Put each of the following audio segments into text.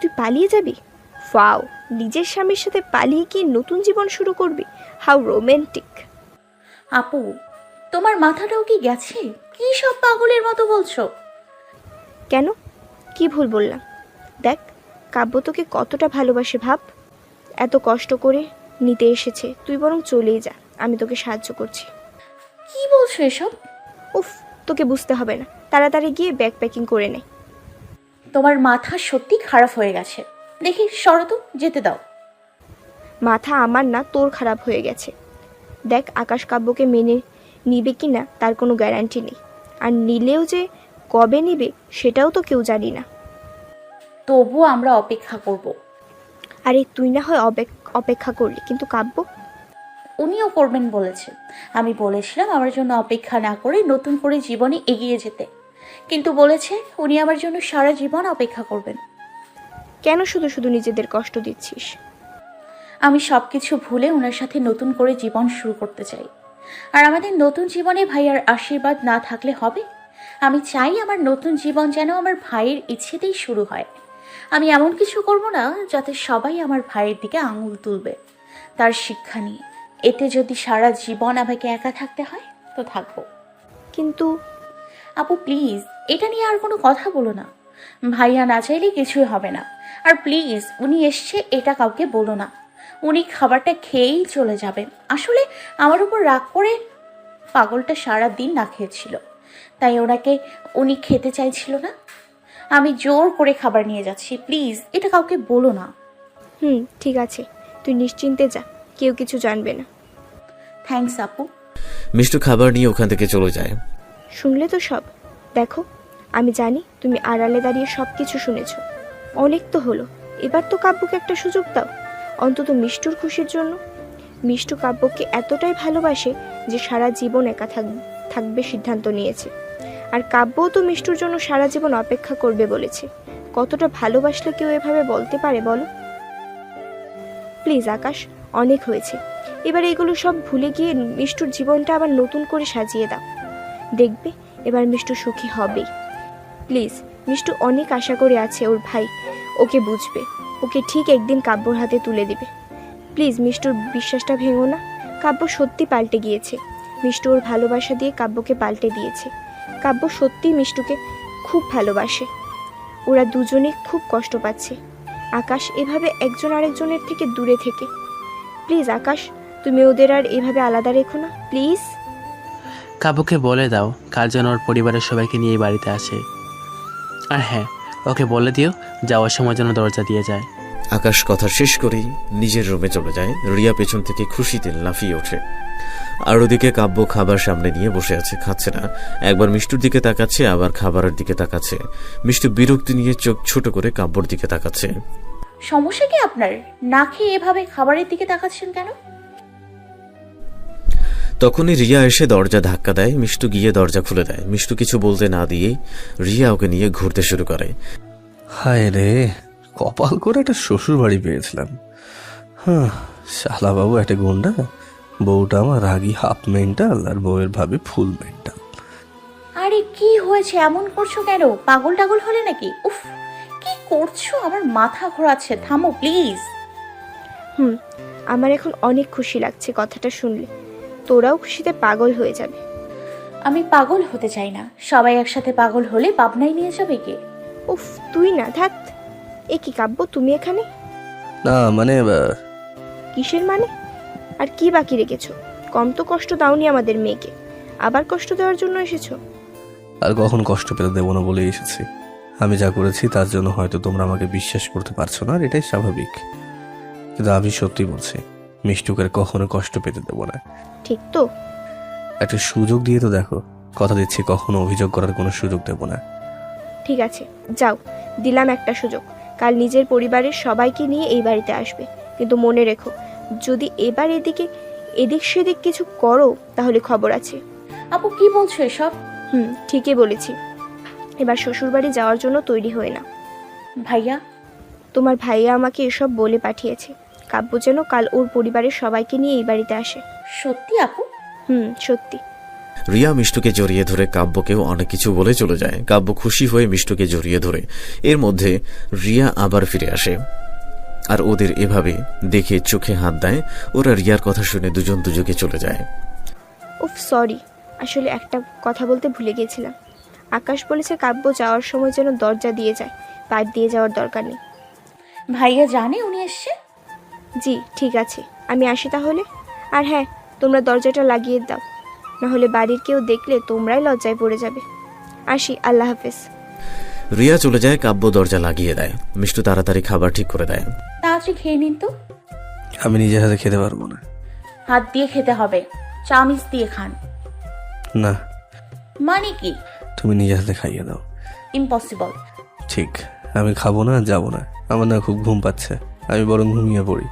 তুই পালিয়ে যাবি? ওয়াও, নিজের স্বামীর সাথে পালিয়ে কি নতুন জীবন শুরু করবি? How romantic. আপু, তোমার মাথাটাও কি গেছে? কি সব পাগলের মতো বলছো? কেন, কি ভুল বললাম? দেখ, কাব্য তোকে কতটা ভালোবাসে ভাব। এত কষ্ট করে নিতে এসেছে, তুই বরং চলেই যা, আমি তোকে সাহায্য করছি। কি বলছো এসব? উফ, তোকে বুঝতে হবে না, তাড়াতাড়ি গিয়ে ব্যাগ প্যাকিং করে নে। তোমার মাথা সত্যি খারাপ হয়ে গেছে। দেখি সরো তো, যেতে দাও। মাথা আমার না, তোর খারাপ হয়ে গেছে। দেখ, আকাশ কাব্যকে মেনে নিবে কি না তার কোনো গ্যারান্টি নেই, আর নিলেও যে কবে নিবে সেটাও তো কেউ জানি না। তবুও আমরা অপেক্ষা করব। আরে তুই না হয় অপেক্ষা করলি, কিন্তু কাব্য? উনিও করবেন বলেছে। আমি বলেছিলাম আমার জন্য অপেক্ষা না করে নতুন করে জীবনে এগিয়ে যেতে, কিন্তু বলেছে উনি আমার জন্য সারা জীবন অপেক্ষা করবেন। কেন শুধু শুধু নিজেদের কষ্ট দিচ্ছিস? আমি সবকিছু ভুলে ওনার সাথে নতুন করে জীবন শুরু করতে চাই। আর আমাদের নতুন জীবনে ভাইয়ার আশীর্বাদ না থাকলে হবে? আমি চাই আমার নতুন জীবন যেন আমার ভাইয়ের ইচ্ছেতেই শুরু হয়। আমি এমন কিছু করব না যাতে সবাই আমার ভাইয়ের দিকে আঙুল তুলবে। তার শিক্ষা নিয়ে, এতে যদি সারা জীবন আমাকে একা থাকতে হয় তো থাকবো। কিন্তু আপু প্লিজ, এটা নিয়ে আর কোনো কথা বলো না। ভাইয়া না চাইলে কিছুই হবে না। আর প্লিজ, উনি এসছে এটা কাউকে বলো না। উনি খাবারটা খেয়েই চলে যাবেন। আসলে আমার উপর রাগ করে পাগলটা সারা দিন না খেয়েছিল, তাই উনি খেতে চাইছিল না। আমি জোর করে খাবার নিয়ে যাচ্ছি, প্লিজ এটা কাউকে বলো না। ঠিক আছে, তুই নিশ্চিন্তে যা, কেউ কিছু জানবে না। থ্যাঙ্কস আপু। মিষ্টু খাবার নিয়ে ওখান থেকে চলে যায়। শুনলে তো সব? দেখো, আমি জানি তুমি আড়ালে দাঁড়িয়ে সব কিছু শুনেছ। অনেক তো হলো, এবার তো কাব্যকে একটা সুযোগ দাও, অন্তত মিষ্টুর খুশির জন্য। মিষ্টু কাব্যকে এতটাই ভালোবাসে যে সারা জীবন একা থাকবে সিদ্ধান্ত নিয়েছে। আর কাব্যও তো মিষ্টুর জন্য সারা জীবন অপেক্ষা করবে বলেছে। কতটা ভালোবাসলে কেউ এভাবে বলতে পারে বলো? প্লিজ আকাশ, অনেক হয়েছে, এবার এগুলো সব ভুলে গিয়ে মিষ্টুর জীবনটা আবার নতুন করে সাজিয়ে দাও। দেখবে এবার মিষ্টু সুখী হবেই। প্লিজ, মিষ্টু অনেক আশা করে আছে ওর ভাই ওকে বুঝবে, ওকে ঠিক একদিন কাব্যর হাতে তুলে দিবে। প্লিজ মিষ্টুর বিশ্বাসটা ভেঙো না। কাব্য সত্যি পাল্টে গিয়েছে, মিষ্টু ওর ভালোবাসা দিয়ে কাব্যকে পাল্টে দিয়েছে। কাব্য সত্যি মিষ্টুকে খুব ভালোবাসে, ওরা দুজনে খুব কষ্ট পাচ্ছে। আকাশ, এভাবে একজন আরেকজনের থেকে দূরে থেকে প্লিজ আকাশ, তুমি ওদের আর এভাবে আলাদা রেখো না প্লিজ। কাব্যকে বলে দাও কাল যেন ওর পরিবারের সবাইকে নিয়ে এই বাড়িতে আসে। আর হ্যাঁ, ওকে বলে দিও যাওয়ার সময় যেন দরজা দিয়ে যায়। আকাশ কথা শেষ করেই নিজের রুমে চলে যায়। রিয়া পেছন থেকে খুশিতে লাফিয়ে ওঠে। আর ওদিকে কাব্য খাবার সামনে নিয়ে বসে আছে, খাচ্ছে না। একবার মিষ্টুর দিকে তাকাচ্ছে, আবার খাবারের দিকে তাকাচ্ছে। মিষ্টু বিরক্তি নিয়ে চোখ ছোট করে কাব্যর দিকে তাকাচ্ছে। সমস্যা কি আপনার? না খেয়ে এভাবে খাবারের দিকে তাকাচ্ছেন কেন? তখনই রিয়া এসে দরজা ধাক্কা দেয়। মিষ্টু গিয়ে দরজা খুলে দেয়। মিষ্টু কিছু বলতে না দিয়ে রিয়া ওকে নিয়ে ঘুরতে শুরু করে। হায় রে, কপাল করে একটা শ্বশুর বাড়ি পেয়েছিলাম। হ্যাঁ, শালা বাবু একটা গুন্ডা, বউটা আমার রাগি হাফ মেন্টাল, আর বউয়ের ভাবে ফুল মেন্টাল। আরে কি হয়েছে, এমন করছো কেন? পাগল টাগল হলে নাকি? উফ, কি করছো? আমার মাথা ঘোরাচ্ছে, থামো প্লিজ। আমার এখন অনেক খুশি লাগছে কথাটা শুনলে, তোরাও খুশিতে পাগল হয়ে যাবে। আমি পাগল হতে চাই না। সবাই একসাথে পাগল হলে পাবনায় নিয়ে যাবে কে? উফ, তুই না, ধ্যাত। এ কি কাব্য, তুমি এখানে? না মানে কিসের মানে? আর কি বাকি রেখেছো? কম তো কষ্ট দাওনি আমাদের মেয়েকে, আবার কষ্ট দেওয়ার জন্য এসেছো? আর কখন কষ্ট পেতে দেবো না বলে এসেছি। আমি যা করেছি তার জন্য হয়তো তোমরা আমাকে বিশ্বাস করতে পারছো না, আর এটাই স্বাভাবিক। কিন্তু আমি সত্যি বলছি, মিষ্টুকে কখনো কষ্ট পেতে দেবো না। ঠিক তো? একটা সুযোগ দিয়ে তো দেখো, কথা দিচ্ছি কখনো অভিযোগ করার কোনো সুযোগ দেবো না। ঠিক আছে, যাও, দিলাম একটা সুযোগ। কাল নিজের পরিবারের সবাইকে নিয়ে এই বাড়িতে আসবে, কিন্তু মনে রেখো, যদি এবার এদিক সেদিক কিছু করো তাহলে খবর আছে। আপু কি বলছো এসব? ঠিকই বলেছি। এবার শ্বশুরবাড়ি যাওয়ার জন্য তৈরি হয়ে না। ভাইয়া? তোমার ভাইয়া আমাকে এসব বলে পাঠিয়েছে, কাব্য যেন কাল ওর পরিবারের সবাইকে নিয়ে এই বাড়িতে আসে। সত্যি আপু? সত্যি। রিয়া মিষ্টুকে জড়িয়ে ধরে কাব্যকেও অনেক কিছু বলে চলে যায়। কাব্য খুশি হয়ে মিষ্টুকে জড়িয়ে ধরে। এর মধ্যে রিয়া আবার ফিরে আসে আর ওদের এভাবে দেখে চোখে হাত দেয়। ওরা রিয়ার কথা শুনে দুজন দুজকে চলে যায়। উফ সরি, আসলে একটা কথা বলতে ভুলে গিয়েছিলাম। আকাশ বলেছে কাব্য যাওয়ার সময় যেন দরজা দিয়ে যায়, পাইপ দিয়ে যাওয়ার দরকার নেই। ভাইয়া জানে উনি এসছে? জি ঠিক আছে, আমি আসি তাহলে। আর হ্যাঁ, তোমরা দরজাটা লাগিয়ে দাও, নাহলে বাড়ির কেউ দেখলে তোমরাই লজ্জায় পড়ে যাবে। আসি, আল্লাহ হাফেজ। রিয়া চলে যায়, কাব্য দরজা লাগিয়ে দেয়। মিষ্টু তাড়াতাড়ি খাবার ঠিক করে দেয়। তাড়াতাড়ি খেয়ে নিন তো। আমি নিজের হাতে খেতে পারবো না। হাত দিয়ে খেতে হবে, চামিচ দিয়ে খান। না, মানে কি? তুমি নিজের হাতে খাইয়ে দাও। ইম্পসিবল। ঠিক, আমি খাবো না, যাবো না। আমার না খুব ঘুম পাচ্ছে, আমি বরং ঘুমিয়ে পড়ি।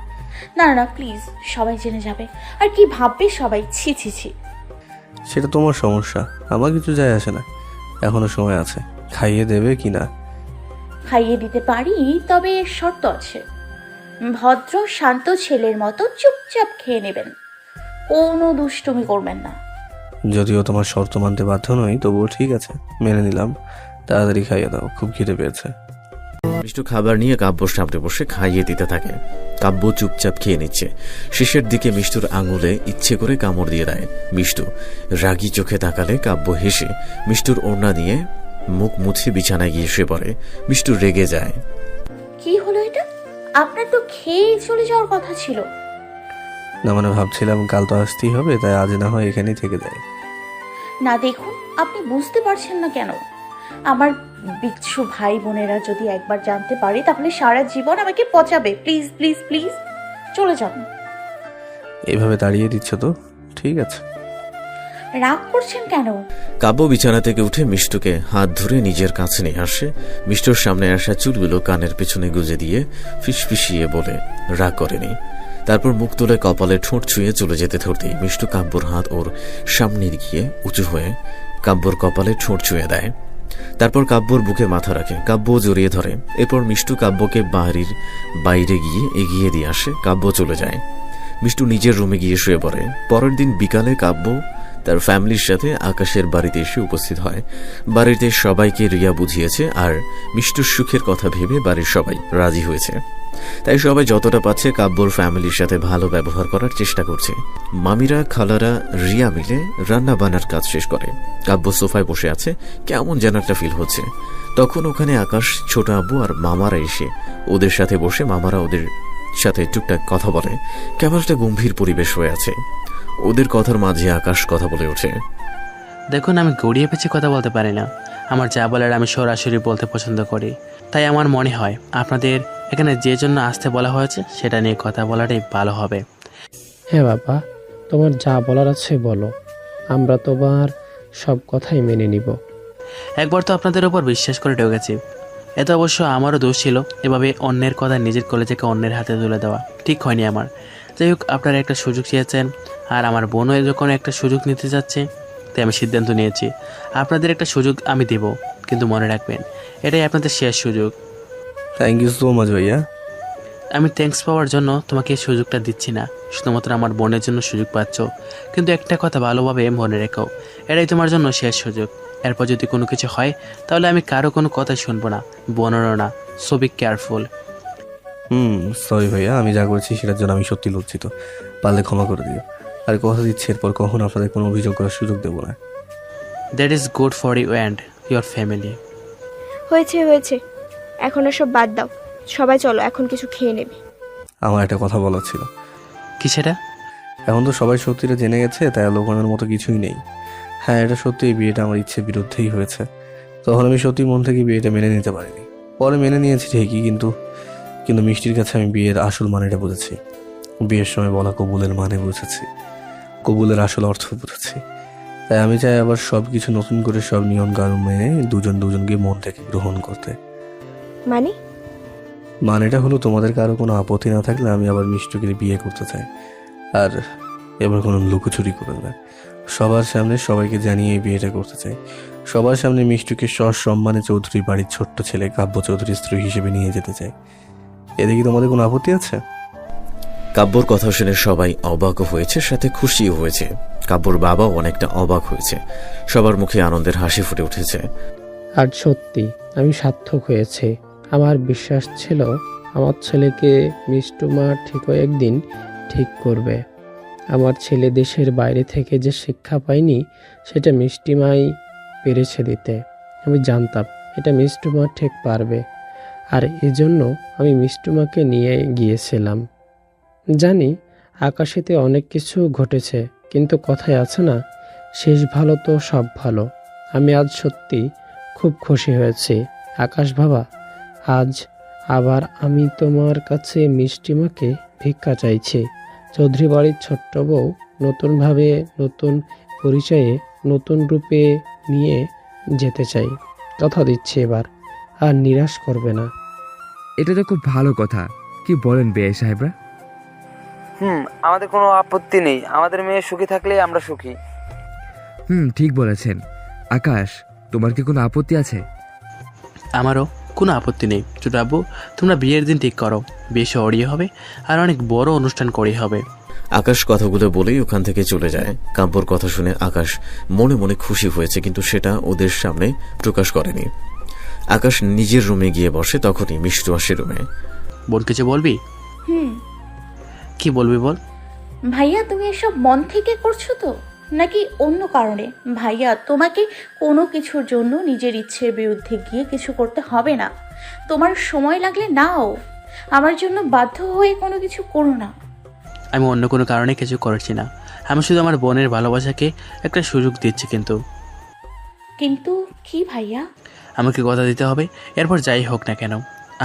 না না প্লিজ, সবাই জেনে যাবে। আর কি ভাববে সবাই? ছি ছি ছি। সেটা তোমার সমস্যা, আমার কিছু যায় আসে না। এখনো সময় আছে, খাইয়ে দেবে কি না? খাইয়ে দিতে পারি, তবে শর্ত আছে। ভদ্র শান্ত ছেলের মতো চুপচাপ খেয়ে নেবেন, কোনো দুষ্টুমি করবেন না। যদিও তোমার শর্ত মানতে বাধ্য নই, তবুও ঠিক আছে, মেনে নিলাম। তাড়াতাড়ি খাইয়ে দাও, খুব খিদে পেয়েছে। মিষ্টু খাবার নিয়ে কাব্যর সামনে বসে খাইয়ে দিতে থাকে। কাব্য চুপচাপ খেয়ে নিচ্ছে। শেষের দিকে মিষ্টুর আঙুলে ইচ্ছে করে কামড় দিয়ে দেয়। মিষ্টু রাগী চোখে তাকালে কাব্য হেসে মিষ্টুর ওড়না দিয়ে মুখ মুছে বিছানায় গিয়ে শুয়ে পড়ে। মিষ্টু রেগে যায়। কি হলো এটা? আপনার তো খেয়ে চলে যাওয়ার কথা ছিল। না মানে ভাবছিলাম কাল তো আসতেই হবে, তাই আজ না হয় এখানেই থেকে যায়। না দেখুন, আপনি বুঝতে পারছেন না কেন? আমার বিচ্ছু ভাই বোনেরা যদি একবার জানতে পারে, তাহলে সারা জীবন আমাকে পচাবে। প্লিজ প্লিজ প্লিজ চলে যান। এইভাবে তাড়িয়ে দিচ্ছ তো? ঠিক আছে। রাগ করছেন কেন? কাব্য বিছানা থেকে উঠে মিষ্টুকে হাত ধরে নিজের কাছে নিয়ে আসে। মিষ্টুর সামনে আসা চুলগুলো কানের পেছনে গুজে দিয়ে ফিসফিসিয়ে বলে রাগ করেনি। তারপর মুখ তুলে কপালে ঠোঁট ছুঁয়ে চলে যেতে ধরতেই মিষ্টু কাব্যর হাত ওর সামনে গিয়ে উঁচু হয়ে কাব্যর কপালে ঠোঁট ছুঁয়ে দেয়। তারপর কাব্যর বুকে মাথা রাখে, কাব্য জড়িয়ে ধরে। এরপর মিষ্টু কাব্যকে বাড়ির বাইরে গিয়ে এগিয়ে দিয়ে আসে। কাব্য চলে যায়। মিষ্টু নিজের রুমে গিয়ে শুয়ে পড়ে। পরের দিন বিকালে কাব্য তার ফ্যামিলির সাথে আকাশের বাড়িতে এসে উপস্থিত হয়। বাড়িতে সবাইকে রিয়া বুঝিয়েছে আর মিষ্টুর সুখের কথা ভেবে বাড়ির সবাই রাজি হয়েছে। তাই সবাই যতটা পাচ্ছে কাব্যর ফ্যামিলির সাথে ভালো ব্যবহার করার চেষ্টা করছে। মামিরা খালারা রিয়া মিলে রান্না বান্নার কাজ শেষ করে। কাব্য সোফায় বসে আছে, কেমন যেন একটা ফিল হচ্ছে। তখন ওখানে আকাশ, ছোট আব্বু আর মামারা এসে ওদের সাথে বসে মামারা ওদের সাথে টুকটাক কথা বলে। কেমন একটা গম্ভীর পরিবেশ হয়ে আছে। ওদের কথার মাঝে আকাশ কথা বলে ওঠে। দেখুন, আমি গড়িয়ে পেঁচে কথা বলতে পারি না। আমার যা বলার আমি সরাসরি বলতে পছন্দ করি। তাই আমার মনে হয় আপনাদের এখানে যে জন্য আসতে বলা হয়েছে সেটা নিয়ে কথা বলাটাই ভালো হবে। হ্যাঁ বাবা, তোমার যা বলার আছে বলো, আমরা তোমার সব কথাই মেনে নিব। একবার তো আপনাদের উপর বিশ্বাস করে ঢুকেছি, এত অবশ্য আমারও দোষ ছিল। এভাবে অন্যের কথা নিজের কলেজেকে অন্যের হাতে তুলে দেওয়া ঠিক হয়নি আমার। যাই হোক, আপনারা একটা সুযোগ চেয়েছেন আর আমার বোনও যখন একটা সুযোগ নিতে যাচ্ছে, তাই আমি সিদ্ধান্ত নিয়েছি আপনাদের একটা সুযোগ আমি দেব। কিন্তু মনে রাখবেন, এটাই আপনাদের শেষ সুযোগ। থ্যাংক ইউ সো মাচ ভাইয়া। আমি থ্যাঙ্কস পাওয়ার জন্য তোমাকে এই সুযোগটা দিচ্ছি না, শুধুমাত্র আমার বোনের জন্য সুযোগ পাচ্ছ। কিন্তু একটা কথা ভালোভাবে মনে রেখো, এটাই তোমার জন্য শেষ সুযোগ। এরপর যদি কোনো কিছু হয় তাহলে আমি কারো কোনো কথাই শুনবো না, বোনেরও না। So be careful. সরি ভাইয়া, আমি যা করেছি সেটার জন্য আমি সত্যি লজ্জিত। পারলে ক্ষমা করে দিও। আর কথা দিচ্ছি এরপর কখনো আপনাদের কোনো অভিযোগ করার সুযোগ দেবো না। That is good for you and your family. হয়েছে হয়েছে, এখন সব বাদ দাও। সবাই চলো, এখন কিছু খেয়ে নেবে। আমার একটা কথা বলার ছিল। কি সেটা? এখন তো সবাই সত্যিটা জেনে গেছে, তাই লোকানোর মতো কিছুই নেই। হ্যাঁ, এটা সত্যি, এই বিয়েটা আমার ইচ্ছে বিরুদ্ধেই হয়েছে। তখন আমি সত্যি মন থেকে বিয়েটা মেনে নিতে পারিনি। পরে মেনে নিয়েছি ঠিকই, কিন্তু মিষ্টির কাছে আমি বিয়ের আসল মানেটা বুঝেছি। বিয়ের সময় বলা কবুলের মানে বুঝেছি, কবুলের আসল অর্থ বুঝেছি। তাই আমি চাই আবার সব কিছু নতুন করে, সব নিয়ম কানুন মেনে দুজনকে মন থেকে গ্রহণ করতে। মানেটা হলো, তোমাদের কারো কোনো আপত্তি না থাকলে আমি আবার মিষ্টুকে বিয়ে করতে চাই। আর এবার কোনো লুকোচুরি করে না, সবার সামনে সবাইকে জানিয়ে এই বিয়েটা করতে চাই। সবার সামনে মিষ্টুকে সসম্মানে চৌধুরী বাড়ির ছোট্ট ছেলে কাব্য চৌধুরীর স্ত্রী হিসেবে নিয়ে যেতে চাই। এদিকে তোমাদের কোনো আপত্তি আছে? কাব্যর কথা শুনে সবাই অবাক হয়েছে, সাথে খুশিও হয়েছে। কাব্যর বাবাও অনেকটা অবাক হয়েছে। সবার মুখে আনন্দের হাসি ফুটে উঠেছে। আর সত্যি আমি সার্থক হয়েছে। আমার বিশ্বাস ছিল আমার ছেলেকে মিষ্টু মা ঠিকই একদিন ঠিক করবে। আমার ছেলে দেশের বাইরে থেকে যে শিক্ষা পায়নি সেটা মিষ্টিমাই পেরেছে দিতে। আমি জানতাম এটা মিষ্টুমা ঠিক পারবে, আর এজন্য আমি মিষ্টুমাকে নিয়ে গিয়েছিলাম। জানি আকাশেতে অনেক কিছু ঘটেছে, কিন্তু কথায় আছে না, শেষ ভালো তো সব ভালো। আমি আজ সত্যি খুব খুশি হয়েছি। আকাশ বাবা, আজ আবার আমি তোমার কাছে মিষ্টিমাকে ভিক্ষা চাইছি। চৌধুরী বাড়ির ছোট্ট বউ নতুনভাবে, নতুন পরিচয়ে, নতুন রূপে নিয়ে যেতে চাই। কথা দিচ্ছি এবার আর নিরাশ করবে না। এটা তো খুব ভালো কথা। কি বলেন বেয়ে সাহেবরা? আমাদের কোনো আপত্তি নেই। আমাদের মেয়ে সুখী থাকলেই আমরা সুখী। ঠিক বলেছেন। আকাশ, তোমার কি কোনো আপত্তি আছে? আমারও কোনো আপত্তি নেই। ছোট আব্বু, তোমরা বিয়ের দিন ঠিক করো। বিয়ে শহরে হবে আর অনেক বড় অনুষ্ঠান করেই হবে। আকাশ কথাগুলো বলেই ওখান থেকে চলে যায়। কাব্যর কথা শুনে আকাশ মনে মনে খুশি হয়েছে, কিন্তু সেটা ওদের সামনে প্রকাশ করেনি। আকাশ নিজের রুমে গিয়ে বসে, তখনই মিষ্টু আসে রুমে। বোন, কিছু বলবি? কি বলবি বল। ভাইয়া তুমি এসব মন থেকে করছো তো, নাকি অন্য কারণে? ভাইয়া, তোমাকে কোনো কিছুর জন্য নিজের ইচ্ছের বিরুদ্ধে গিয়ে কিছু করতে হবে না। তোমার সময় লাগলে নাও, আমার জন্য বাধ্য হয়ে কোনো কিছু করো না। আমি অন্য কোনো কারণে কিছু করছি না। আমি শুধু আমার বোনের ভালোবাসাকে একটা সুযোগ দিচ্ছি। কিন্তু কি ভাইয়া? আমাকে কথা দিতে হবে, এরপর যাই হোক না কেন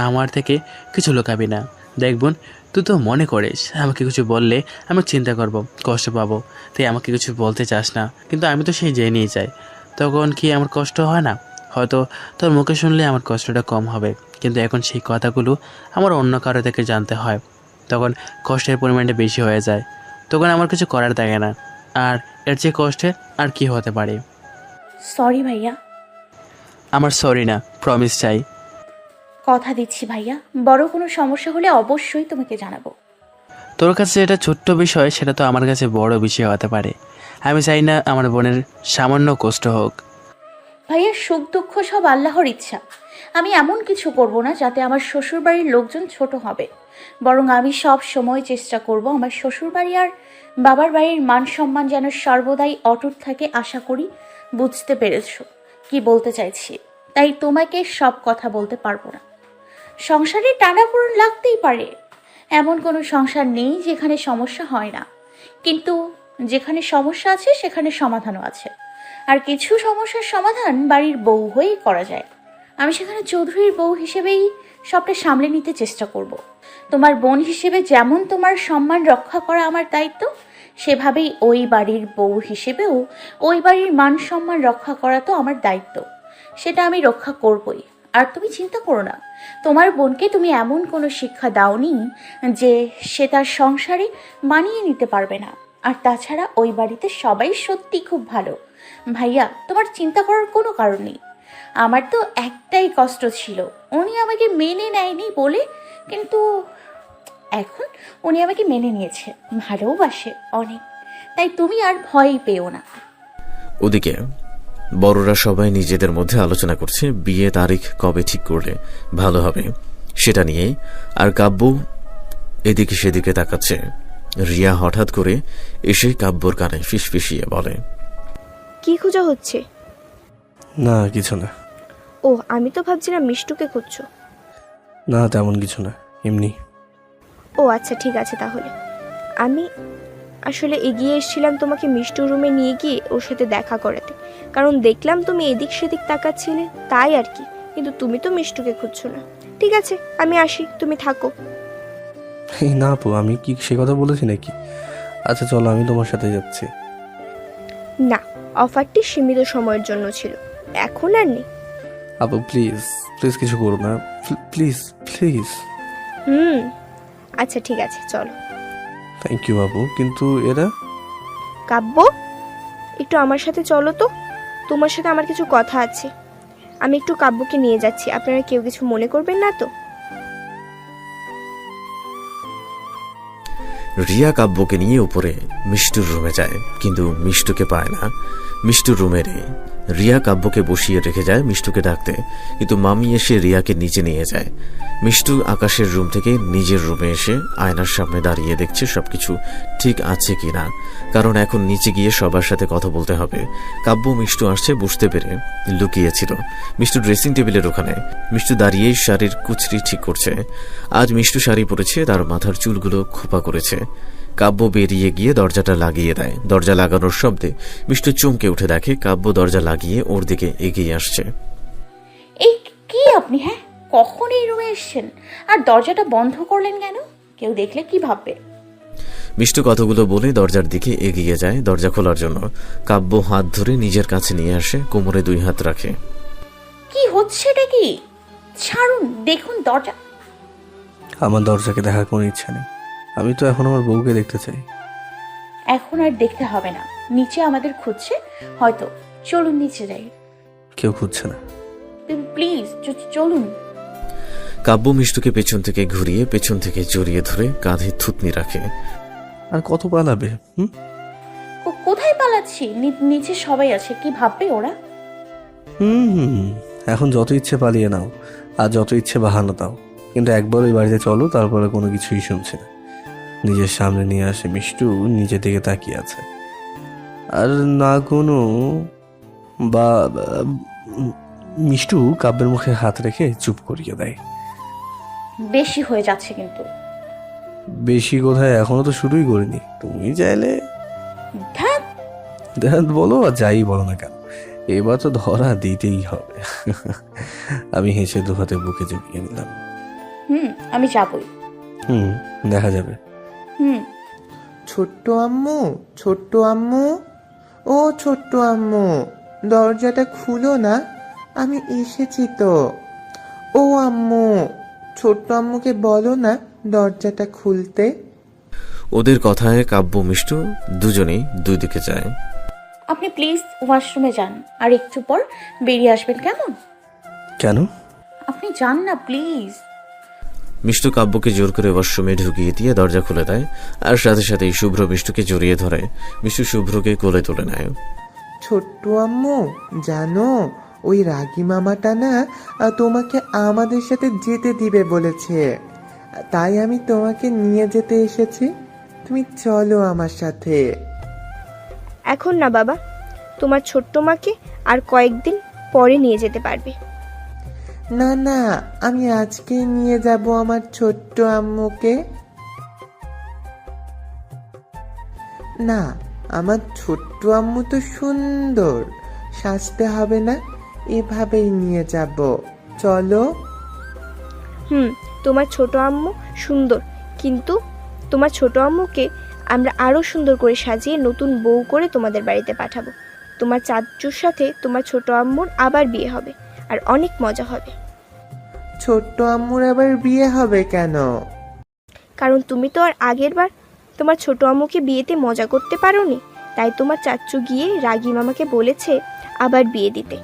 আমার থেকে কিছু লুকাবি না। দেখ বোন, তুই তো মনে করিস আমাকে কিছু বললে আমি চিন্তা করব, কষ্ট পাবো, তাই আমাকে কিছু বলতে চাস না। কিন্তু আমি তো সেই জেনেই যাই, তখন কি আমার কষ্ট হয় না? হয়তো তোর মুখে শুনলে আমার কষ্টটা কম হবে, কিন্তু এখন সেই কথাগুলো আমার অন্য কারো থেকে জানতে হয়, তখন কষ্টের পরিমাণটা বেশি হয়ে যায়। তখন আমার কিছু করার থাকে না। আর এর চেয়ে কষ্টের আর কি হতে পারে? সরি ভাইয়া। আমার সরি না, প্রমিস চাই। কথা দিচ্ছি ভাইয়া, বড় কোনো সমস্যা হলে অবশ্যই তোমাকে জানাবো। তোর কাছে এটা ছোট্ট বিষয়, সেটা তো আমার কাছে বড় বিষয় হতে পারে। আমি চাই না আমার বোনের সামান্য কষ্ট হোক। ভাইয়া, সুখ দুঃখ সব আল্লাহর ইচ্ছা। আমি এমন কিছু করব না যাতে আমার শ্বশুরবাড়ির লোকজন ছোট হবে, বরং আমি সব সময় চেষ্টা করব আমার শ্বশুরবাড়ি আর বাবার বাড়ির মান সম্মান যেন সর্বদাই অটুট থাকে। আশা করি বুঝতে পেরেছো কি বলতে চাইছি। তাই তোমাকে সব কথা বলতে পারবো না। সংসারে টানাপোড়েন লাগতেই পারে, এমন কোনো সংসার নেই যেখানে সমস্যা হয় না, কিন্তু যেখানে সমস্যা আছে সেখানে সমাধানও আছে। আর কিছু সমস্যার সমাধান বাড়ির বউ হয়েই করা যায়। আমি সেখানে চৌধুরীর বউ হিসেবেই সবটা সামলে নিতে চেষ্টা করব। তোমার বোন হিসেবে যেমন তোমার সম্মান রক্ষা করা আমার দায়িত্ব, সেভাবেই ওই বাড়ির বউ হিসেবেও ওই বাড়ির মান সম্মান রক্ষা করা তো আমার দায়িত্ব। সেটা আমি রক্ষা করবই। আর তুমি চিন্তা করো না, তোমার বোনকে তুমি এমন কোনো শিক্ষা দাওনি যে সে তার সংসারে মানিয়ে নিতে পারবে না। আর তাছাড়া ওই বাড়িতে সবাই সত্যি খুব ভালো। ভাইয়া, তোমার চিন্তা করার কোনো কারণ নেই। আমার তো একটাই কষ্ট ছিল, উনি আমাকে মেনে নেয়নি বলে, কিন্তু এখন উনি আমাকে মেনে নিয়েছে, ভালোবাসে অনেক। তাই তুমি আর ভয় পেও না। ওদিকে বড়রা সবাই নিজেদের মধ্যে আলোচনা করছে বিয়ে তারিখ কবে ঠিক করলে ভালো হবে সেটা নিয়ে। আর কাব্য এদিকে সেদিকে তাকাচ্ছে। রিয়া হঠাৎ করে এসে কাব্যর কানে ফিসফিসিয়ে বলে, কি খোঁজা হচ্ছে? না কিছু না। ও, আমি তো ভাবছিলাম মিষ্টুকে খুঁজছো। না তেমন কিছু না, এমনি। ও আচ্ছা, ঠিক আছে তাহলে। আমি আসলে এগিয়ে এসেছিলাম তোমাকে মিষ্টুর রুমে নিয়ে গিয়ে ওর সাথে দেখা করাতে, কারণ দেখলাম তুমি এদিক সেদিক তাকাচ্ছিলে, তাই আর কি। কিন্তু তুমি তো মিষ্টুকে খুঁজছো না। ঠিক আছে, আমি আসি, তুমি থাকো। এই না আপু, আমি কি সে কথা বলেছি নাকি? আচ্ছা চলো, আমি তোমার সাথে যাচ্ছি। না, অফারটি সীমিত সময়ের জন্য ছিল, এখন আর নেই। আপু প্লিজ প্লিজ কিছু করো না, প্লিজ প্লিজ। আচ্ছা ঠিক আছে, চলো। থ্যাংক ইউ আপু, কিন্তু এরা? কাব্য, একটু আমার সাথে চলো তো, তোমার সাথে আমার কিছু কথা আছে। আমি একটু কাব্যকে নিয়ে যাচ্ছি, আপনারা কেউ কিছু মনে করবেন না তো? রিয়া কাব্যকে নিয়ে উপরে মিষ্টুর রুমে যায়, কিন্তু মিষ্টুকে পায় না। মিষ্টুর রুমে নেই। রিয়া কাব্যকে বসিয়ে রেখে যায় মিষ্টুকে ডাকতে, কিন্তু মামি এসে রিয়াকে নিচে নিয়ে যায়। মিষ্টু আকাশের রুম থেকে নিজের রুমে এসে আয়নার সামনে দাঁড়িয়ে দেখছে সবকিছু ঠিক আছে কিনা, কারণ এখন নিচে গিয়ে সবার সাথে কথা বলতে হবে। কাব্য মিষ্টু আসছে বুঝতে পেরে লুকিয়েছিল মিষ্টু ড্রেসিং টেবিলের ওখানে। মিষ্টু দাঁড়িয়েই শাড়ির কুচরি ঠিক করছে। আজ মিষ্টু শাড়ি পরেছে, তার মাথার চুলগুলো খোপা করেছে। কাব্য বেরিয়ে গিয়ে দরজাটা লাগিয়ে দেয়। দরজা লাগানোর শব্দে মিষ্টু চমকে উঠে দেখে কাব্য দরজা লাগিয়ে ওর দিকে এগিয়ে আসছে। এই কি আপনি? হ্যাঁ, কখন এই রুমে এসেছেন? আর দরজাটা বন্ধ করলেন কেন? কেউ দেখলে কি ভাববে? মিষ্টু কথাগুলো বলে দরজার দিকে এগিয়ে যায় দরজা খোলার জন্য। কাব্য হাত ধরে নিজের কাছে নিয়ে আসে, কোমরে 2 হাত রাখে। কি হচ্ছে এটা? কি? ছাড়ুন, দেখুন দরজা। আমার দরজাকে দেখার কোনো ইচ্ছা নেই। আমি তো এখন আমার বউকে দেখতে চাই। এখন আর দেখতে হবে না, নিচে আমাদের খুঁজছে হয়তো। চলুন নিচে যাই। কেউ খুঁজছে না। প্লিজ চলুন। কাব্য মিষ্টুকে পেছন থেকে ঘুরিয়ে পেছন থেকে জড়িয়ে ধরে কাঁধে থুতনি রাখে। আর কত পালাবে? কোথায় পালাচ্ছি? নিচে সবাই আছে, কি ভাববে ওরা? এখন যত ইচ্ছে পালিয়ে নাও, আর যত ইচ্ছে বাহানা দাও, কিন্তু একবার ওই বাড়িতে চলো, তারপরে কোনো কিছুই শুনছে না। নিজের সামনে নিয়ে আসে মিষ্টু নিজের দিকে তাকিয়ে আছে, আর না কোনো বা মিষ্টু কাব্যের মুখে হাত রেখে চুপ করিয়ে দেয়। বেশি হয়ে যাচ্ছে কিন্তু। বেশি কোথায়, এখনো তো শুরুই করিনি। তুমি চাইলে ধ্যাৎ, বলো আর যাই বলো না কেন, এবার তো ধরা দিতেই হবে। আমি হেসে 2 হাতে বুকে জড়িয়ে নিলাম। আমি যাবই। দেখা যাবে। ছোট্ট আম্মু, ছোট্ট আম্মু, ও ছোট্ট আম্মু, দরজাটা খুলো না, আমি এসেছি তো। ও আম্মু, ছোট্ট আম্মুকে বলো না দরজাটা খুলতে। ওদের কথায় কাব্য মিষ্টু দুজনেই 2 দিকে যায়। আপনি প্লিজ ওয়াশরুমে যান, আর একটু পর বেরিয়ে আসবেন, কেমন? কেন? আপনি যান না প্লিজ। মিষ্টু কাব্যকে জোর করে ওয়াশরুমে ঢুকিয়ে দিয়ে দরজা খুলে দেয়, আর সাথে সাথেই শুভ্র মিষ্টুকে জড়িয়ে ধরে। মিষ্টু শুভ্রকে কোলে তুলে নেয়। ছোট্ট আম্মু, জানো ওই রাগী মামাটা না তোমাকে আমাদের সাথে যেতে দিবে বলেছে, তাই আমি তোমাকে নিয়ে যেতে এসেছি। তুমি চলো আমার সাথে। এখন না বাবা, তোমার ছোট্ট মাকে আর কয়েকদিন পরে নিয়ে যেতে পারবে। না না, আমি আজকে নিয়ে যাব আমার ছোট্ট আম্মুকে। না, আমার ছোট্ট আম্মু তো সুন্দর, সাজতে হবে না, এভাবেই নিয়ে যাব। চলো। তোমার ছোট আম্মু সুন্দর, কিন্তু তোমার ছোট আম্মুকে আমরা আরো সুন্দর করে সাজিয়ে নতুন বউ করে তোমাদের বাড়িতে পাঠাবো। তোমার চাচুর সাথে তোমার ছোট আম্মুর আবার বিয়ে হবে, আর অনেক মজা হবে। ছোট্ট আম্মুর আবার বিয়ে হবে কেন? কারণ তুমি তো আর আগের বার তোমার ছোট আম্মুকে বিয়েতে মজা করতে পারোনি, তাই তোমার চাচু গিয়ে রাগী মামাকে বলেছে আবার বিয়ে দিতে।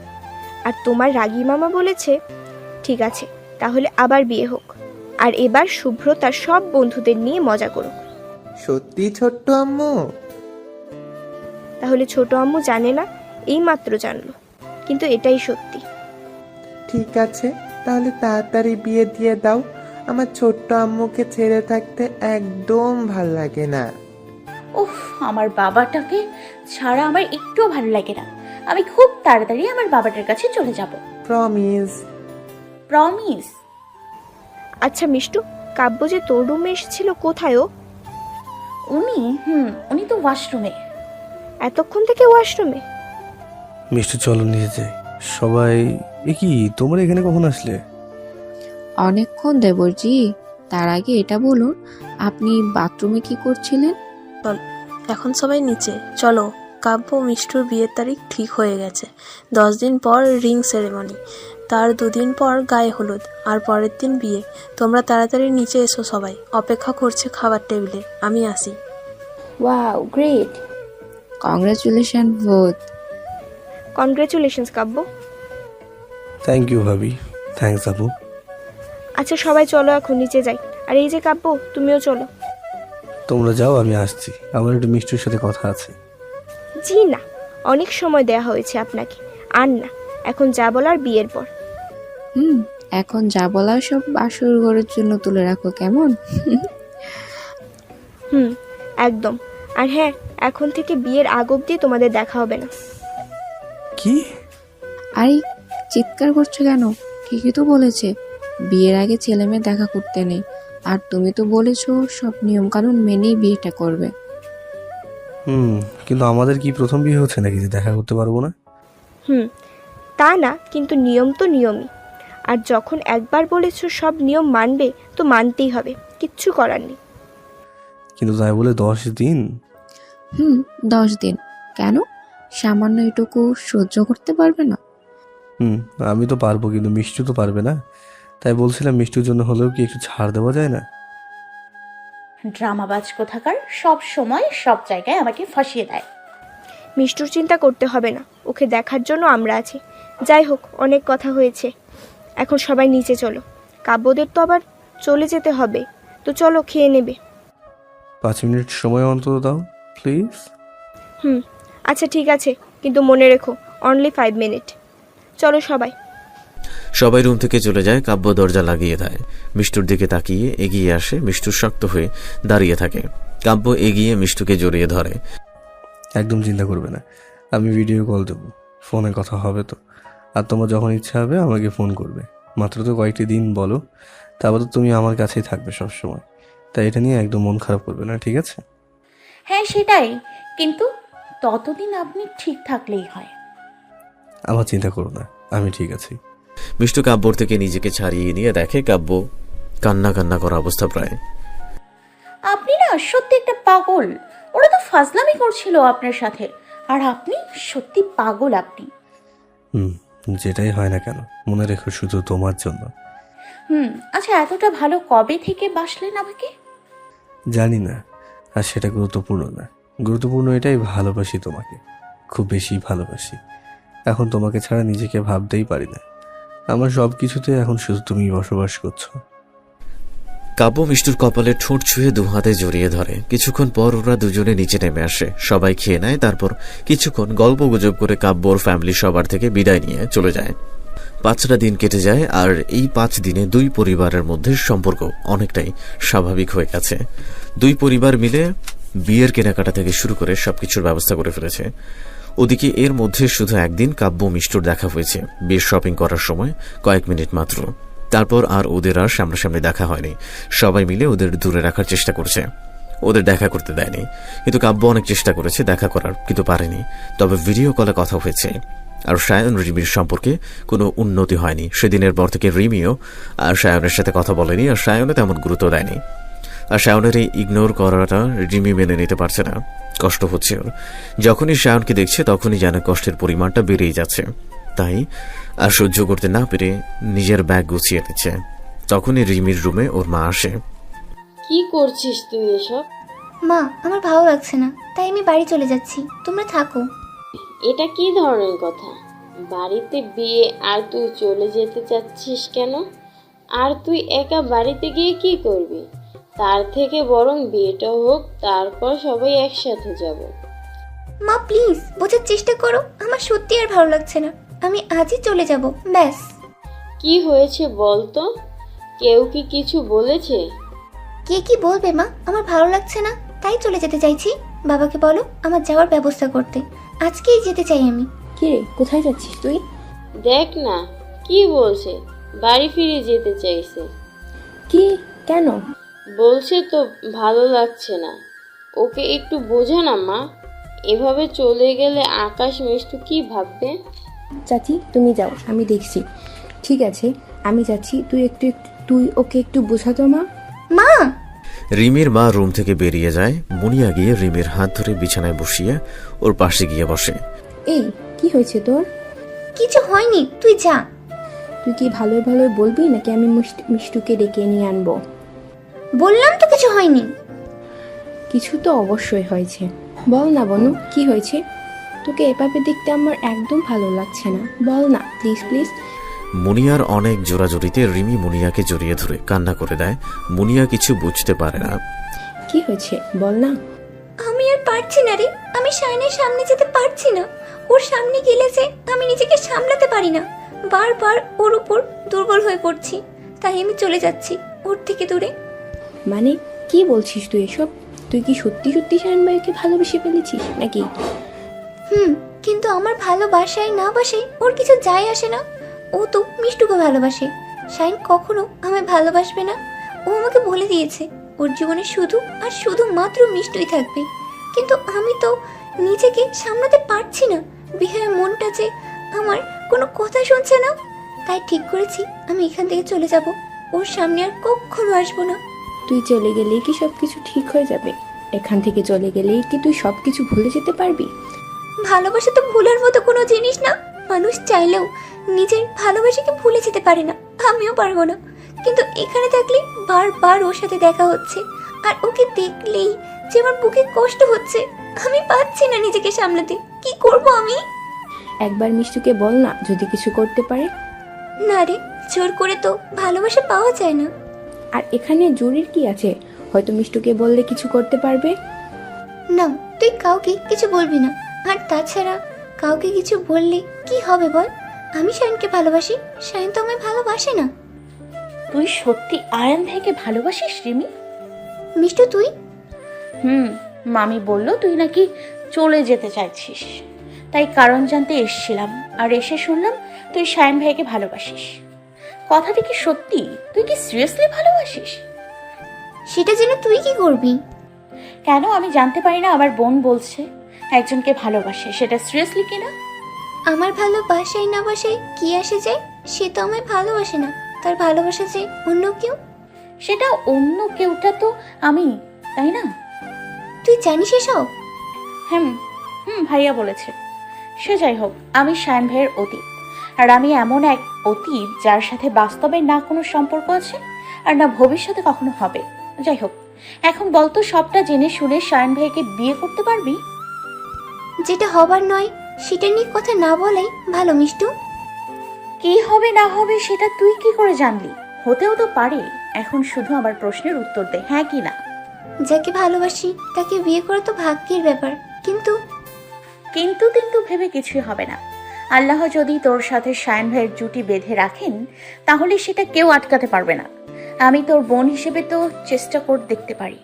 আর তোমার রাগী মামা বলেছে ঠিক আছে, তাহলে আবার বিয়ে হোক, আর এবার শুভ্র তার সব বন্ধুদের নিয়ে মজা করুক। সত্যি ছোট্ট আম্মু? তাহলে ছোট আম্মু জানে না, এইমাত্র জানলো, কিন্তু এটাই সত্যি। ঠিক আছে, তাহলে তাড়াতাড়ি বিয়ে দিয়ে দাও। আমার ছোট্ট আম্মুকে ছেড়ে থাকতে একদম ভাল লাগে না। উফ, আমার বাবাটাকে ছাড়া আমার একটুও ভালো লাগে না। আমি খুব তাড়াতাড়ি আমার বাবাটার কাছে চলে যাব। প্রমিস। প্রমিস। আচ্ছা মিষ্টু, কাব্য যে তোর রুমে এসেছিল, কোথায় ও? উনি তো ওয়াশরুমে। এতক্ষণ থেকে ওয়াশরুমে? মিষ্টি চলো নিয়ে যাই সবাই। কি তোমরা এখানে কখন আসলে? অনেকক্ষণ দেবরজি। তার আগে এটা বলুন, আপনি বাথরুমে কি করছিলেন? এখন সবাই নিচে চলো। কাব্য মিষ্টুর বিয়ের তারিখ ঠিক হয়ে গেছে। 10 দিন পর রিং সেরেমনি, তার 2 দিন পর গায়ে হলুদ, আর পরের দিন বিয়ে। তোমরা তাড়াতাড়ি নিচে এসো, সবাই অপেক্ষা করছে খাবার টেবিলে। আমি আসি। Wow, great, congratulation both. Congratulations Kabya. Thank you ভাবি। থ্যাঙ্কস আপু। আচ্ছা সবাই চলো এখন নিচে যাই। আর এই যে কাব্য, তুমিও চলো। তোমরা যাও, আমি আসছি, আমার একটু মিষ্টির সাথে কথা আছে। জি না, অনেক সময় দেয়া হয়েছে আপনাকে, আর না, এখন যা বলার বিয়ের পর। এখন যা বলার সব বাসর ঘরের জন্য তুলে রাখো, কেমন? একদম। আর হ্যাঁ, এখন থেকে বিয়ের আগ অবধি তোমাদের দেখা হবে না। কি? আরে চিৎকার করছো কেন? ঠিকই তো বলেছে, বিয়ের আগে ছেলে মেয়ে দেখা করতে নেই। আর তুমি তো বলেছো সব নিয়ম কানুন মেনেই বিয়েটা করবে। কিন্তু আমাদের কি প্রথম বিয়ে হচ্ছে নাকি যে দেখা করতে পারবো না? তা না, কিন্তু নিয়ম তো নিয়মই। আর যখন একবার বলেছো সব নিয়ম মানবে, তো মানতেই হবে, কিচ্ছু করার নেই। কিন্তু তাই বলে 10 দিন? 10 দিন কেন? সামান্য এটুকু সহ্য করতে পারবে না? আমি তো পারবো, কিন্তু মিষ্টি তো পারবে না। তাই বলছিলাম মিষ্টির জন্য হলেও কি একটু ছাড় দেওয়া যায় না? ড্রামাবাজ কোথাকার, সব সময় সব জায়গায় আমাকে ফাঁসিয়ে দেয়। মিষ্টুর চিন্তা করতে হবে না, ওকে দেখার জন্য আমরা আছি। যাই হোক, অনেক কথা হয়েছে, এখন সবাই নিচে চলো। কাব্যদের তো আবার চলে যেতে হবে, তো চলো, খেয়ে নেবে। 5 মিনিট সময় অন্তত দাও প্লিজ। আচ্ছা ঠিক আছে, কিন্তু মনে রেখো, অনলি 5 মিনিট। চলো সবাই। সবাই রুম থেকে চলে যায়। কাব্য দরজা লাগিয়ে দেয়। মিষ্টুর দিকে তাকিয়ে এগিয়ে আসে। মিষ্টু শক্ত হয়ে দাঁড়িয়ে থাকে। কাব্য এগিয়ে মিষ্টুকে জড়িয়ে ধরে। একদম চিন্তা করবে না, আমি ভিডিও কল দেবো, ফোনে কথা হবে তো। আর তোমার যখন ইচ্ছা হবে আমাকে ফোন করবে। মাত্র তো কয়েকটি দিন বলো, তারপর তো তুমি আমার কাছেই থাকবে সব সময়। তাই এটা নিয়ে একদম মন খারাপ করবে না, ঠিক আছে? হ্যাঁ সেটাই, কিন্তু ততদিন আপনি ঠিক থাকলেই হয়। আমার চিন্তা করো না, আমি ঠিক আছি। মিষ্টু কাব্যর থেকে নিজেকে ছাড়িয়ে নিয়ে দেখে কাব্য কান্না কান্না করা অবস্থা প্রায়। আপনি না সত্যি একটা পাগল। ওরা তো ফাজলামি করছিল আপনার সাথে, আর আপনি সত্যি পাগল আপনি। যেটাই হয় না কেন, মনে রেখো শুধু তোমার জন্য। আচ্ছা, এতটা ভালো কবে থেকে বাসলেন আমাকে? জানি না, আর সেটা গুরুত্বপূর্ণ না। গুরুত্বপূর্ণ এটাই, ভালোবাসি তোমাকে, খুব বেশি ভালোবাসি। এখন তোমাকে ছাড়া নিজেকে ভাবতেই পারি না। আমার সব কিছুতে এখন শুধু তুমি বসবাস করছো। কাব্য মিষ্টুর কপালে ঠোঁট ছুঁয়ে দুহাতে জড়িয়ে ধরে। কিছুক্ষণ পর ওরা দুজনে নিচে নেমে আসে। সবাই খেয়ে নেয়। তারপর কিছুক্ষণ গল্প গুজব করে কাব্যর ফ্যামিলি সবার থেকে বিদায় নিয়ে চলে যায়। 5টা দিন কেটে যায়। আর এই 5 দিনে দুই পরিবারের মধ্যে সম্পর্ক অনেকটাই স্বাভাবিক হয়ে গেছে। দুই পরিবার মিলে বিয়ের কেনাকাটা থেকে শুরু করে সবকিছুর ব্যবস্থা করে ফেলেছে। ওদিকে এর মধ্যে শুধু একদিন কাব্য মিষ্টুর দেখা হয়েছে, বিয়ের শপিং করার সময়, কয়েক মিনিট মাত্র। তারপর আর ওদের আর সামনাসামনি দেখা হয়নি। সবাই মিলে ওদের দূরে রাখার চেষ্টা করছে, ওদের দেখা করতে দেয়নি। কিন্তু কাব্য অনেক চেষ্টা করেছে দেখা করার, কিন্তু পারেনি। তবে ভিডিও কলে কথা হয়েছে। আর সায়ন রিমির সম্পর্কে কোনো উন্নতি হয়নি। সেদিনের পর থেকে রিমিও আর সায়নের সাথে কথা বলেনি, আর সায়নও তেমন গুরুত্ব দেয়নি। আর সায়নের এই ইগনোর করাটা রিমি মেনে নিতে পারছে না, কষ্ট হচ্ছে ওর। যখনই সায়নকে দেখছে তখনই যেন কষ্টের পরিমাণটা বেড়েই যাচ্ছে। তাই আর সহ্য করতে না পেরে নিজের ব্যাগ গুছিয়ে নিচ্ছে। তখনই রিমির রুমে ওর মা আসে। কি করছিস তুই এসব? মা, আমার ভালো লাগছে না, তাই আমি বাড়ি চলে যাচ্ছি, তোমরা থাকো। এটা কি ধরনের কথা? বাড়িতে বিয়ে আর তুই চলে যেতে চাচ্ছিস কেন? আর তুই একা বাড়িতে গিয়ে কি করবি? তার থেকে বরং বিয়েটা হোক, তারপর সবাই একসাথে যাব। মা প্লিজ বোঝার চেষ্টা করো, আমার সত্যি আর ভালো লাগছে না, আমি আজই চলে যাব, ব্যাস। কি হয়েছে বল তো? কেউ কি কিছু বলেছে? কে কি বলবে মা, আমার ভালো লাগছে না, তাই চলে যেতে চাইছি। বাবাকে বলো আমার যাওয়ার ব্যবস্থা করতে, আজকেই যেতে চাই আমি। কি রে, কোথায় যাচ্ছিস তুই? দেখ না কি বলছে, বাড়ি ফিরে যেতে চাইছে। কি? কেন? বলছে তো ভালো লাগছে না। ওকে একটু বোঝা না মা, এভাবে চলে গেলে আকাশ মিষ্টু কি ভাববে? চাচি তুমি যাও, আমি দেখছি। ঠিক আছে আমি যাচ্ছি, তুই ওকে একটু বোঝাতো মা। মা! রিমির মা রুম থেকে বেরিয়ে যায়। মুনিয়া গিয়ে রিমির হাত ধরে বিছানায় বসিয়ে ওর পাশে গিয়ে বসে। এই কি হয়েছে তোর? কিছু হয়নি, তুই যা। তুই কি ভালোই ভালোই বলবি নাকি আমি মিষ্টুকে ডেকে নিয়ে আনবো? বললাম তো কিছু হয়নি। কিছু তো অবশ্যই হয়েছে, বল না বনু কি হয়েছে? তোকে এভাবে দেখতে আমার একদম ভালো লাগছে না, বল না প্লিজ প্লিজ। মুনিয়ার অনেক জোরাজোরিতে রিমি মুনিয়াকে জড়িয়ে ধরে কান্না করে দেয়। মুনিয়া কিছু বুঝতে পারে না। কি হয়েছে বল না। আমি আর পারছি না রে, আমি শাইনের সামনে যেতে পারছি না। ওর সামনে গেলে যে আমি নিজেকে সামলাতে পারি না, বারবার ওর উপর দুর্বল হয়ে পড়ছি, তাই আমি চলে যাচ্ছি ওর থেকে দূরে। মানে কি বলছিস তুই এসব? তুই কি সত্যি সত্যি শায়ন ভাইকে ভালোবেসে ফেলেছিস নাকি? কিন্তু আমার ভালোবাসায় না বাসায় ওর কিছু যায় আসে না। ও তো মিষ্টুকে ভালোবাসে, শাইন কখনো আমায় ভালোবাসবে না। ও আমাকে বলে দিয়েছে ওর জীবনে শুধু আর শুধুমাত্র মিষ্টুই থাকবে। কিন্তু আমি তো নিজেকে সামলাতে পারছি না। বিহারের মনটা যে আমার কোনো কথা শুনছে না, তাই ঠিক করেছি আমি এখান থেকে চলে যাব, ওর সামনে আর কখনো আসবো না। তুই চলে গেলেই কি সব কিছু ঠিক হয়ে যাবে? এখান থেকে চলে গেলেই কি তুই সব কিছু ভুলে যেতে পারবি? ভালোবাসা তো ভুলার মতো কোনো জিনিস না। মানুষ চাইলেও নিজের ভালোবাসাকে ভুলে যেতে পারে না, আমিও পারবো না। কিন্তু এখানে থাকলে বারবার ওর সাথে দেখা হচ্ছে, আর ওকে দেখলেই যে আমার বুকে কষ্ট হচ্ছে। আমি পাচ্ছি না নিজেকে সামলাতে, কি করব আমি? একবার মিষ্টুকে বল না যদি কিছু করতে পারে। না রে, জোর করে তো ভালোবাসা পাওয়া যায় না। আর এখানে জোরের কি আছে? হয়তো মিষ্টুকে বললে কিছু করতে পারবে। না, তুই কাউকে কিছু বলবি না। আর তাছাড়া কাউকে কিছু বললে কি হবে বল? আমি শাইনকে ভালোবাসি, শাইন তো আমায় ভালোবাসে না। তুই সত্যি আয়ান ভাইকে ভালোবাসিস রিমি? মিষ্টু তুই? মামি বলল তুই নাকি চলে যেতে চাইছিস, তাই কারণ জানতে এসেছিলাম। আর এসে শুনলাম তুই শায়ন ভাইকে ভালোবাসিস। কথাটা কি সত্যি? তুই কি সিরিয়াসলি ভালোবাসিস? সেটা জেনে তুই কি করবি? কেন আমি জানতে পারি না? আমার বোন বলছে একজনকে ভালোবাসে, সেটা সিরিয়াসলি কিনা? আমার ভালোবাসাই না বাসাই কি আসে যায়? সে তো আমায় ভালোবাসে না, তার ভালোবাসা যে অন্য কেউ। সেটা অন্য কেউটা তো আমি, তাই না? তুই জানিস এসব? ভাইয়া বলেছে। সে যাই হোক, আমি শায়ন ভাইয়ের অতীত, আর আমি এমন এক অতীত যার সাথে বাস্তবে না কোনো সম্পর্ক আছে আর না ভবিষ্যতে কখনো হবে। যাই হোক, এখন বলতো সবটা জেনে শুনে শায়ন ভাইকে বিয়ে করতে পারবি? যেটা হবার নয় সেটা নিয়ে কথা না বলাই ভালো মিষ্টু। কি হবে না হবে সেটা তুই কি করে জানলি? হতেও তো পারে। এখন শুধু আমার প্রশ্নের উত্তর দে, হ্যাঁ কি না। যাকে ভালোবাসি তাকে বিয়ে করা তো ভাগ্যের ব্যাপার। কিন্তু কিন্তু কিন্তু ভেবে কিছুই হবে না। আল্লাহ যদি তোর সাথে শায়ন ভাইয়ের জুটি বেঁধে রাখেন, তাহলে সেটা কেউ আটকাতে পারবে না। আমি তোর বোন হিসেবে তো চেষ্টা করে দেখতে পারি।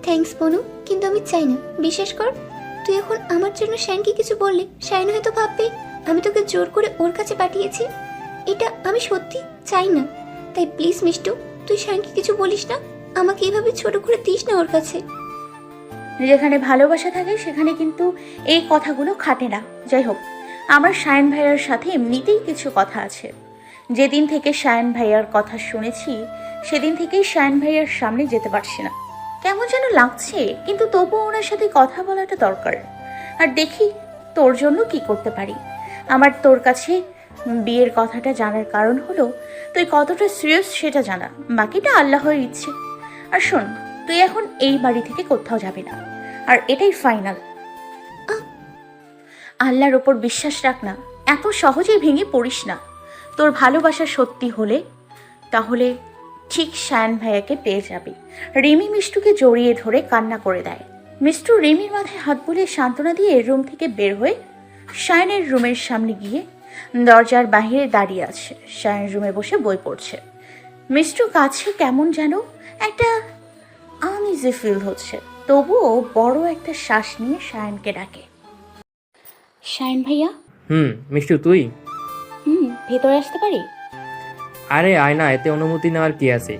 থ্যাঙ্কস বনু, কিন্তু আমি চাই না। বিশ্বাস কর, তুই এখন আমার জন্য শাইনকে কিছু বললে শাইন হয়তো ভাববে আমি তোকে জোর করে ওর কাছে পাঠিয়েছি। এটা আমি সত্যি চাই না। তাই প্লিজ মিষ্টু, তুই শাইনকে কিছু বলিস না। আমাকে এইভাবে ছোট করে দিস না ওর কাছে। যেখানে ভালোবাসা থাকে সেখানে কিন্তু এই কথাগুলো খাটে না। যাই হোক, আমার শায়ন ভাইয়ার সাথে এমনিতেই কিছু কথা আছে। যেদিন থেকে শায়ন ভাইয়ার কথা শুনেছি সেদিন থেকেই শায়ন ভাইয়ার সামনে যেতে পারছি না। কেমন যেন লাগছে, কিন্তু তবুও ওনার সাথে কথা বলাটা দরকার। আর দেখি তোর জন্য কি করতে পারি। আমার তোর কাছে বিয়ের কথাটা জানার কারণ হলো তুই কতটা সিরিয়াস সেটা জানা, বাকিটা আল্লাহর ইচ্ছে। আর শোন, তুই এখন এই বাড়ি থেকে কোথাও যাবি না, আর এটাই ফাইনাল। আল্লাহর ওপর বিশ্বাস রাখ না, এত সহজেই ভেঙে পড়িস না। তোর ভালোবাসা সত্যি হলে তাহলে ঠিক শায়ন ভাইয়াকে পেয়ে যাবি। রিমি মিষ্টুকে জড়িয়ে ধরে কান্না করে দেয়। মিষ্টু রিমির মাথায় হাত বুলিয়ে সান্ত্বনা দিয়ে রুম থেকে বের হয়ে শায়নের রুমের সামনে গিয়ে দরজার বাহিরে দাঁড়িয়ে আছে। শায়ন রুমে বসে বই পড়ছে। মিষ্টু কাছে কেমন যেন একটা আনইজি ফিল হচ্ছে, তবুও বড় একটা শ্বাস নিয়ে শায়নকে ডাকে। শায়ন ভাইয়া। মিষ্টু তুই? ভেতরে আসতে পারি? আরে আয় না, এতে অনুমতি নেওয়ার কি আছে?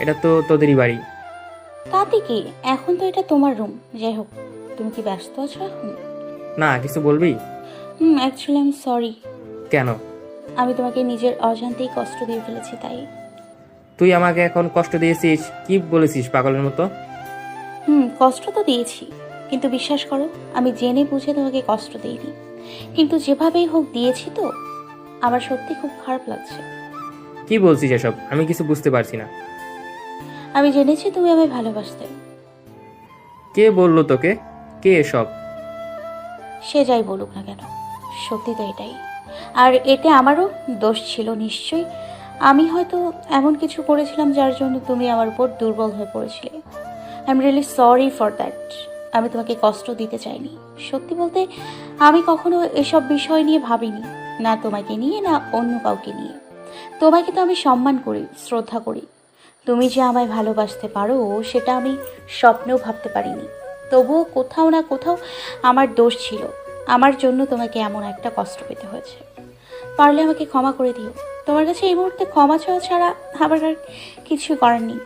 এটা তো তোদেরই বাড়ি। তাতে কি, এখন তো এটা তোমার রুম। যাই হোক, তুমি কি ব্যস্ত আছো এখন? না, কিছু বলবি? অ্যাকচুয়ালি আমি সরি। কেন? আমি তোমাকে নিজের অজান্তেই কষ্ট দিয়ে ফেলেছি, তাই। তুই আমাকে এখন কষ্ট দিয়েছিস? কি বলেছিস পাগলের মতো? কষ্ট তো দিয়েছি, কিন্তু বিশ্বাস করো আমি জেনে বুঝে তোমাকে কষ্ট দিইনি। কিন্তু যেভাবেই হোক দিয়েছি তো। আমার সত্যি খুব খারাপ লাগছে। কি বলছিস এসব? আমি কিছু বুঝতে পারছি না। আমি জেনেছি তুমি আমায় ভালোবাসতে। কে বললো তোকে? কে এসব? সে যাই বলুক না কেন, সত্যি তো এটাই। আর এতে আমারও দোষ ছিল নিশ্চয়ই। আমি হয়তো এমন কিছু করেছিলাম যার জন্য তুমি আমার উপর দুর্বল হয়ে পড়েছিলে। I am really sorry for that. আমি তোমাকে কষ্ট দিতে চাইনি। সত্যি বলতে আমি কখনো এসব বিষয় নিয়ে ভাবিনি, না তোমাকে নিয়ে না অন্য কাউকে নিয়ে। তোমাকে তো আমি সম্মান করি, শ্রদ্ধা করি। তুমি যে আমায় ভালোবাসতে পারো সেটা আমি স্বপ্নেও ভাবতে পারিনি। তবুও কোথাও না কোথাও আমার দোষ ছিল, আমার জন্য তোমাকে এমন একটা কষ্ট পেতে হয়েছে। পারলে আমাকে ক্ষমা করে দিও। তোমার কাছে এই মুহূর্তে ক্ষমা চাওয়া ছাড়া আমার আর কিছু করার নেই।